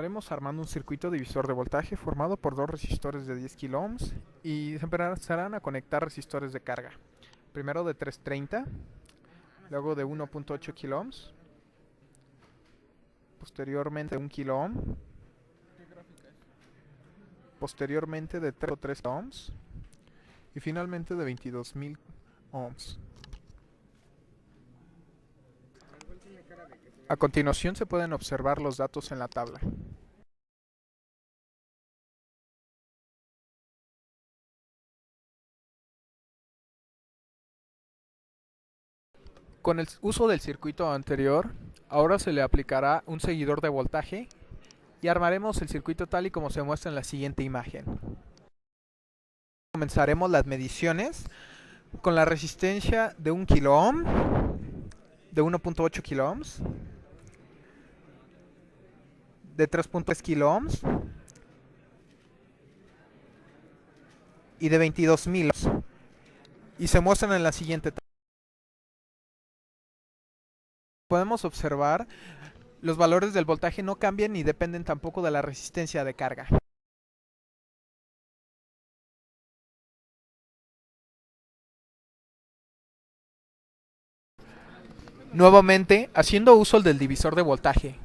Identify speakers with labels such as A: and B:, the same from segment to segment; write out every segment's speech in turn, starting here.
A: Estaremos armando un circuito divisor de voltaje formado por dos resistores de 10 kilo ohms y se empezarán a conectar resistores de carga. Primero de 330, luego de 1.8 kilo ohms, posteriormente de 1 kilo ohm, posteriormente de 3.3 ohms y finalmente de 22.000 ohms. A continuación se pueden observar los datos en la tabla. Con el uso del circuito anterior, ahora se le aplicará un seguidor de voltaje y armaremos el circuito tal y como se muestra en la siguiente imagen. Comenzaremos las mediciones con la resistencia de 1 kilo ohm, de 1.8 kilo ohms, de 3.3 kilo ohms y de 22.000 ohms. Y se muestran en la siguiente tabla. Podemos observar los valores del voltaje no cambian ni dependen tampoco de la resistencia de carga. Nuevamente, haciendo uso del divisor de voltaje,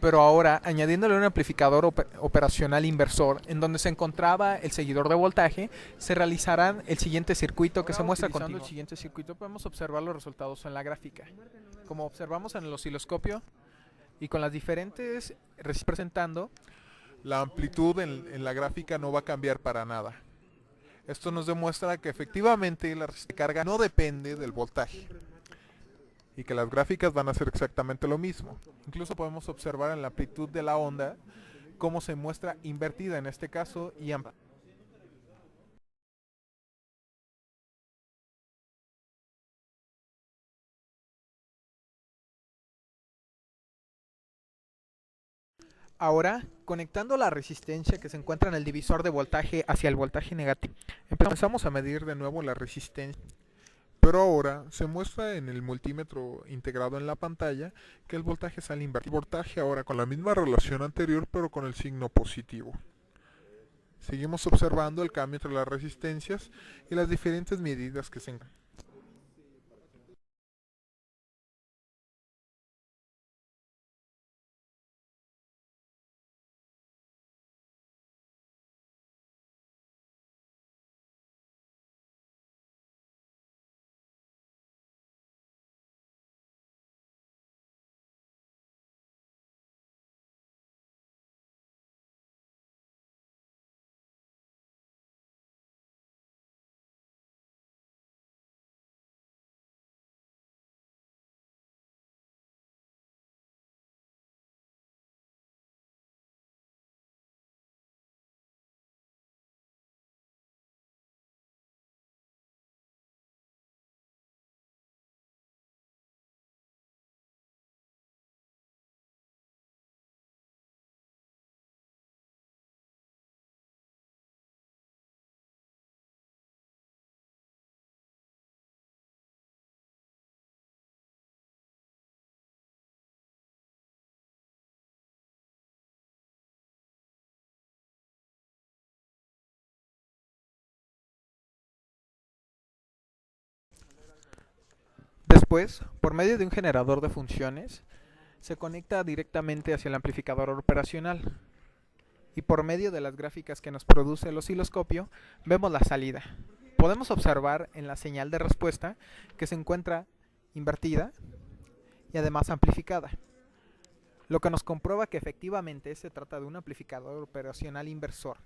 A: pero ahora añadiéndole un amplificador operacional inversor en donde se encontraba el seguidor de voltaje, se realizará el siguiente circuito que se muestra a continuación. El siguiente circuito podemos observar los resultados en la gráfica. Como observamos en el osciloscopio y con las diferentes presentando,
B: la amplitud en la gráfica no va a cambiar para nada. Esto nos demuestra que efectivamente la resistencia de carga no depende del voltaje y que las gráficas van a ser exactamente lo mismo. Incluso podemos observar en la amplitud de la onda cómo se muestra invertida en este caso y amplia.
A: ahora, conectando la resistencia que se encuentra en el divisor de voltaje hacia el voltaje negativo, empezamos a medir de nuevo la resistencia.
B: Pero ahora se muestra en el multímetro integrado en la pantalla que el voltaje sale invertido. El voltaje ahora con la misma relación anterior pero con el signo positivo. Seguimos observando el cambio entre las resistencias y las diferentes medidas que se encuentran.
A: Después, por medio de un generador de funciones, se conecta directamente hacia el amplificador operacional y por medio de las gráficas que nos produce el osciloscopio vemos la salida. Podemos observar en la señal de respuesta que se encuentra invertida y además amplificada, lo que nos comprueba que efectivamente se trata de un amplificador operacional inversor.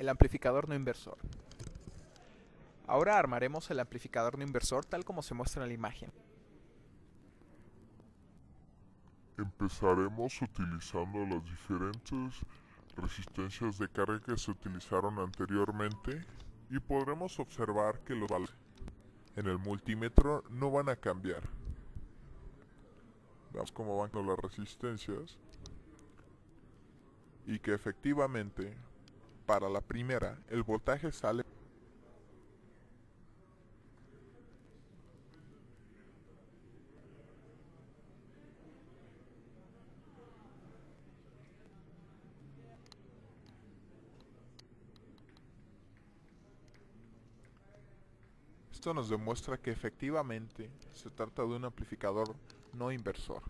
A: el amplificador no inversor. Ahora armaremos el amplificador no inversor tal como se muestra en la imagen.
C: Empezaremos utilizando las diferentes resistencias de carga que se utilizaron anteriormente y podremos observar que los valores en el multímetro no van a cambiar. Veamos cómo van con las resistencias y que efectivamente para la primera el voltaje sale
B: Esto nos demuestra que efectivamente se trata de un amplificador no inversor.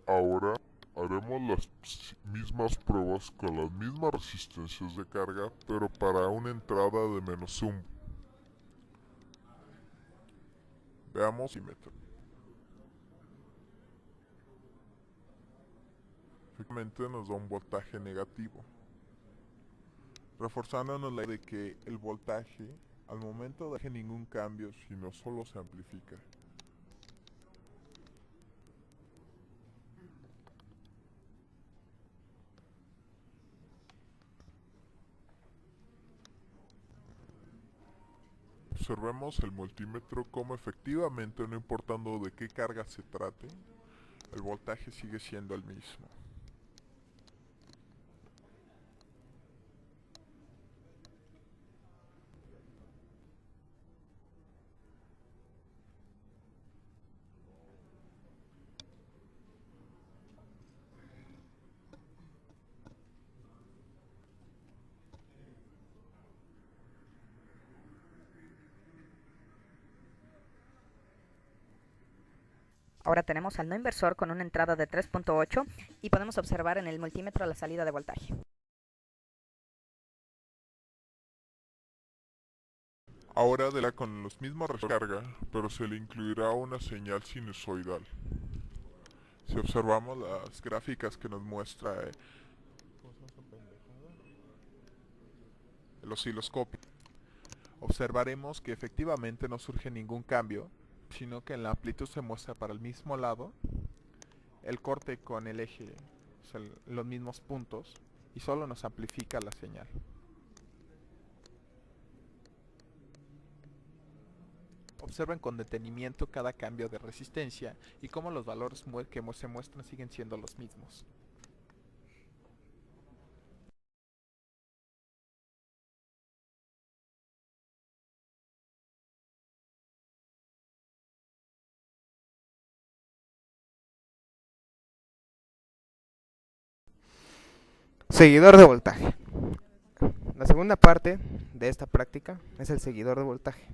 C: Ahora haremos las mismas pruebas con las mismas resistencias de carga, pero para una entrada de menos 1. Veamos y meto. Efectivamente nos da un voltaje negativo, reforzándonos la idea de que el voltaje al momento no deje ningún cambio, sino solo se amplifica. Observemos el multímetro como efectivamente, no importando de qué carga se trate, el voltaje sigue siendo el mismo.
D: Ahora tenemos al no inversor con una entrada de 3.8 y podemos observar en el multímetro la salida de voltaje.
C: Ahora con los mismos recarga, pero se le incluirá una señal sinusoidal.
B: Si observamos las gráficas que nos muestra el osciloscopio, observaremos que efectivamente no surge ningún cambio, sino que en la amplitud se muestra para el mismo lado, el corte con el eje, o sea, los mismos puntos, y solo nos amplifica la señal. Observen con detenimiento cada cambio de resistencia y cómo los valores que se muestran siguen siendo los mismos.
E: Seguidor de voltaje. La segunda parte de esta práctica es el seguidor de voltaje.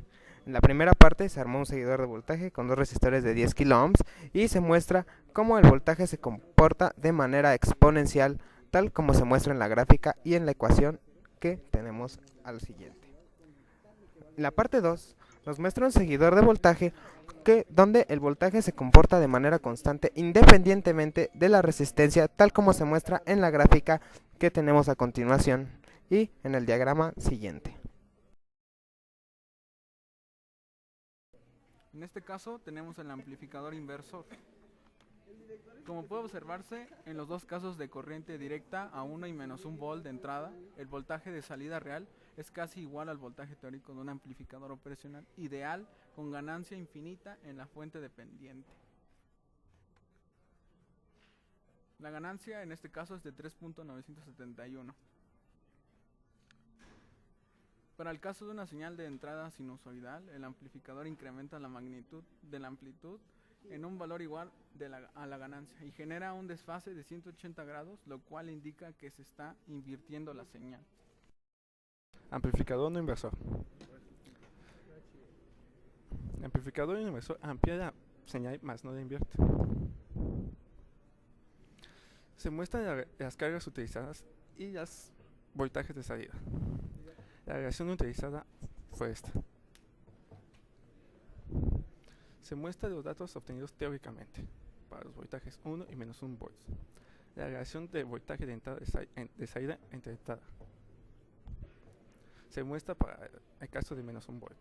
E: En la primera parte se armó un seguidor de voltaje con dos resistores de 10 kΩ y se muestra cómo el voltaje se comporta de manera exponencial, tal como se muestra en la gráfica y en la ecuación que tenemos al siguiente. La parte 2 nos muestra un seguidor de voltaje donde el voltaje se comporta de manera constante independientemente de la resistencia, tal como se muestra en la gráfica que tenemos a continuación y en el diagrama siguiente.
F: En este caso tenemos el amplificador inversor. Como puede observarse, en los dos casos de corriente directa a 1 y menos 1 volt de entrada, el voltaje de salida real es casi igual al voltaje teórico de un amplificador operacional ideal con ganancia infinita en la fuente dependiente. La ganancia en este caso es de 3.971. Para el caso de una señal de entrada sinusoidal, el amplificador incrementa la magnitud de la amplitud en un valor igual a la ganancia y genera un desfase de 180 grados, lo cual indica que se está invirtiendo la señal.
G: Amplificador no inversor. Amplificador no inversor amplía la señal más no la invierte. Se muestran las cargas utilizadas y los voltajes de salida. La relación utilizada fue esta. Se muestra los datos obtenidos teóricamente para los voltajes 1 y menos 1 volts. La relación de voltaje de entrada de salida entre entrada. Se muestra para el caso de menos 1 volt.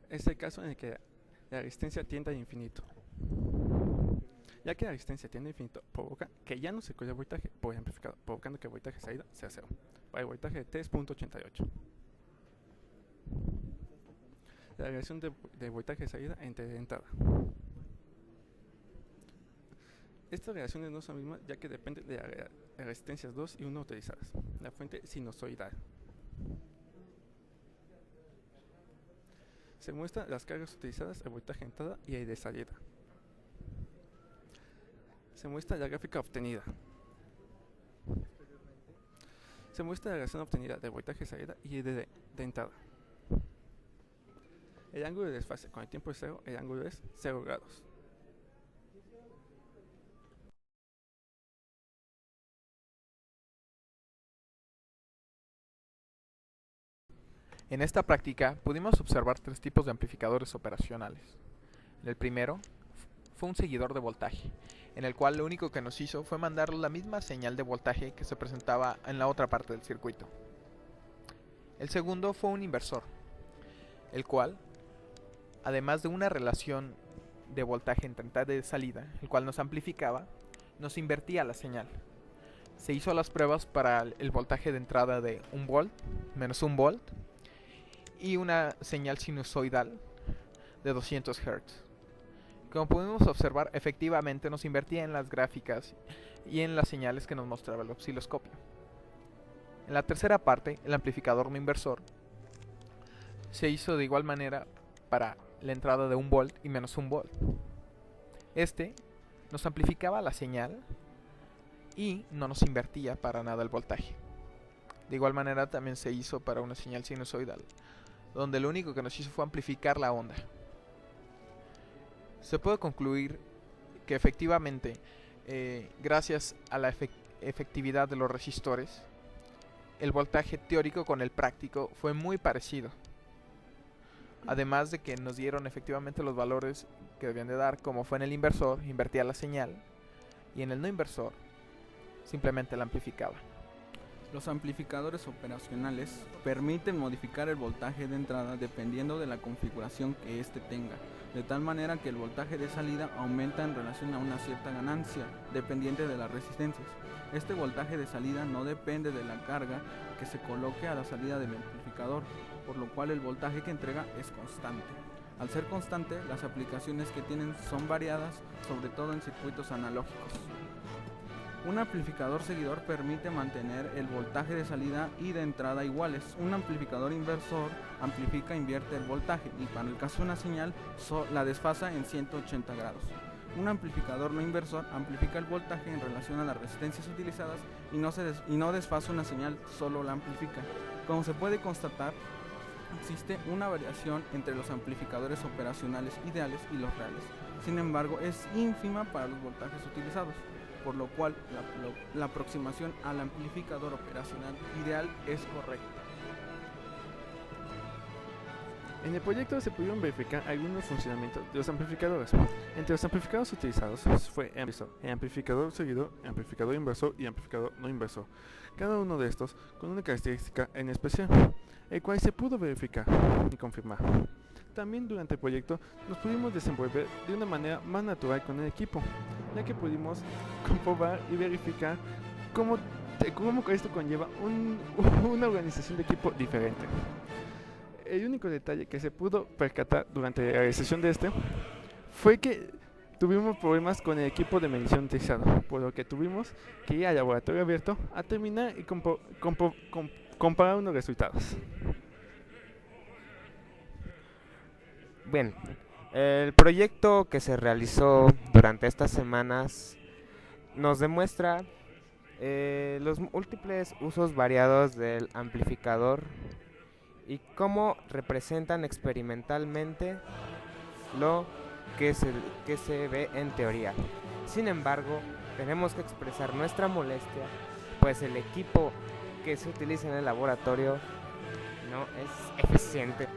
G: Es el caso en el que la resistencia tiende al infinito. Ya que la resistencia tiende al infinito, provoca que ya no se cuelgue el voltaje por el amplificador, provocando que el voltaje de salida sea 0, para el voltaje de 3.88. La relación de voltaje de salida entre entrada. Estas relaciones no son las mismas ya que dependen de las resistencias 2 y 1 utilizadas. La fuente sinusoidal. Se muestran las cargas utilizadas, el voltaje de entrada y el de salida. Se muestra la gráfica obtenida. Se muestra la relación obtenida del voltaje de salida y el de entrada. El ángulo de desfase con el tiempo es 0, el ángulo es 0 grados.
A: En esta práctica pudimos observar 3 tipos de amplificadores operacionales. El primero fue un seguidor de voltaje, en el cual lo único que nos hizo fue mandar la misma señal de voltaje que se presentaba en la otra parte del circuito. El segundo fue un inversor, el cual, además de una relación de voltaje entre entrada y salida, el cual nos amplificaba, nos invertía la señal. Se hizo las pruebas para el voltaje de entrada de 1 volt, menos 1 volt, y una señal sinusoidal de 200 Hz. Como pudimos observar, efectivamente nos invertía en las gráficas y en las señales que nos mostraba el osciloscopio. En la tercera parte, el amplificador no inversor se hizo de igual manera para la entrada de 1 volt y menos 1 volt. Este nos amplificaba la señal y no nos invertía para nada el voltaje. De igual manera también se hizo para una señal sinusoidal, donde lo único que nos hizo fue amplificar la onda. Se puede concluir que efectivamente, gracias a la efectividad de los resistores, el voltaje teórico con el práctico fue muy parecido. Además de que nos dieron efectivamente los valores que debían de dar, como fue en el inversor, invertía la señal, y en el no inversor, simplemente la amplificaba.
F: Los amplificadores operacionales permiten modificar el voltaje de entrada dependiendo de la configuración que éste tenga, de tal manera que el voltaje de salida aumenta en relación a una cierta ganancia, dependiente de las resistencias. Este voltaje de salida no depende de la carga que se coloque a la salida del amplificador, por lo cual el voltaje que entrega es constante. Al ser constante, las aplicaciones que tienen son variadas, sobre todo en circuitos analógicos. Un amplificador seguidor permite mantener el voltaje de salida y de entrada iguales. Un amplificador inversor amplifica e invierte el voltaje y para el caso de una señal la desfasa en 180 grados. Un amplificador no inversor amplifica el voltaje en relación a las resistencias utilizadas y no desfasa una señal, solo la amplifica. Como se puede constatar, existe una variación entre los amplificadores operacionales ideales y los reales. Sin embargo, es ínfima para los voltajes utilizados, por lo cual la aproximación al amplificador operacional ideal es correcta.
G: En el proyecto se pudieron verificar algunos funcionamientos de los amplificadores. Entre los amplificadores utilizados fue el amplificador seguidor, el amplificador inversor y el amplificador no inversor, cada uno de estos con una característica en especial, el cual se pudo verificar y confirmar. También durante el proyecto nos pudimos desenvolver de una manera más natural con el equipo, ya que pudimos comprobar y verificar cómo esto conlleva una organización de equipo diferente. El único detalle que se pudo percatar durante la realización de fue que tuvimos problemas con el equipo de medición utilizado, por lo que tuvimos que ir al laboratorio abierto a terminar y comparar unos resultados.
E: Bien, el proyecto que se realizó durante estas semanas nos demuestra los múltiples usos variados del amplificador y cómo representan experimentalmente lo que se ve en teoría. Sin embargo, tenemos que expresar nuestra molestia, pues el equipo que se utiliza en el laboratorio no es eficiente.